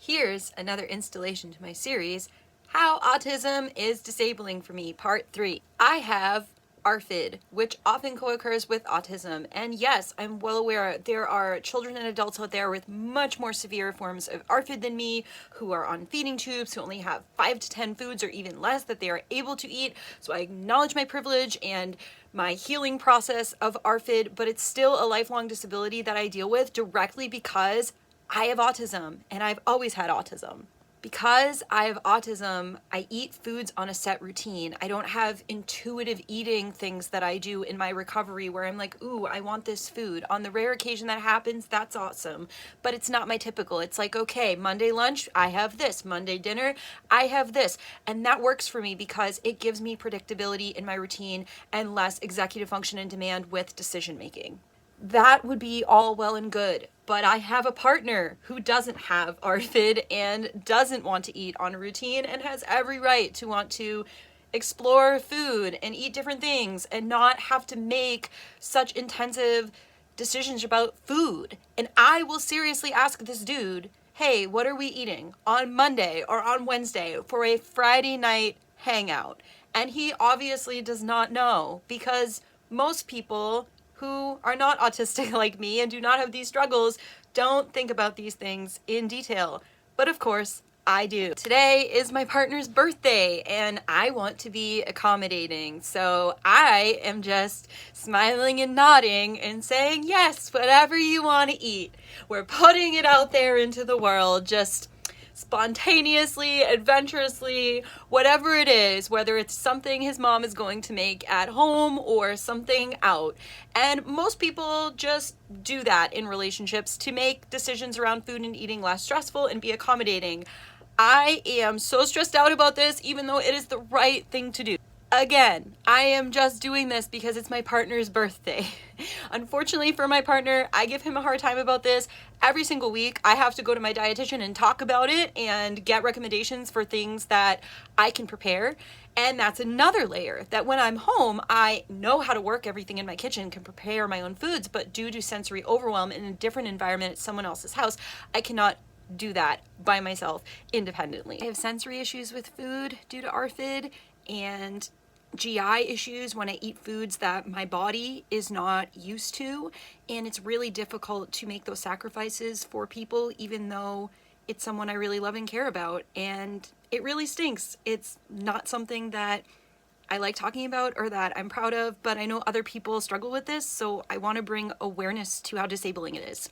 Here's another installation to my series, How Autism is Disabling for Me, Part 3. I have ARFID, which often co-occurs with autism. And yes, I'm well aware there are children and adults out there with much more severe forms of ARFID than me, who are on feeding tubes, who only have 5 to 10 foods or even less that they are able to eat. So I acknowledge my privilege and my healing process of ARFID, but it's still a lifelong disability that I deal with directly because I have autism, and I've always had autism. Because I have autism, I eat foods on a set routine. I don't have intuitive eating things that I do in my recovery where I'm like, ooh, I want this food. On the rare occasion that happens, that's awesome. But it's not my typical. It's like, okay, Monday lunch, I have this. Monday dinner, I have this. And that works for me because it gives me predictability in my routine and less executive function and demand with decision making. That would be all well and good, but I have a partner who doesn't have ARFID and doesn't want to eat on a routine and has every right to want to explore food and eat different things and not have to make such intensive decisions about food. And I will seriously ask this dude, hey, what are we eating on Monday or on Wednesday for a Friday night hangout? And he obviously does not know because most people who are not autistic like me and do not have these struggles don't think about these things in detail. But of course, I do. Today is my partner's birthday and I want to be accommodating. So I am just smiling and nodding and saying, yes, whatever you want to eat. We're putting it out there into the world, just spontaneously, adventurously, whatever it is, whether it's something his mom is going to make at home or something out. And most people just do that in relationships to make decisions around food and eating less stressful and be accommodating. I am so stressed out about this, even though it is the right thing to do. Again, I am just doing this because it's my partner's birthday. Unfortunately for my partner, I give him a hard time about this. Every single week, I have to go to my dietitian and talk about it and get recommendations for things that I can prepare. And that's another layer, that when I'm home, I know how to work everything in my kitchen, can prepare my own foods, but due to sensory overwhelm in a different environment at someone else's house, I cannot do that by myself independently. I have sensory issues with food due to ARFID and GI issues when I eat foods that my body is not used to, and it's really difficult to make those sacrifices for people even though it's someone I really love and care about, and it really stinks. It's not something that I like talking about or that I'm proud of, but I know other people struggle with this, so I want to bring awareness to how disabling it is.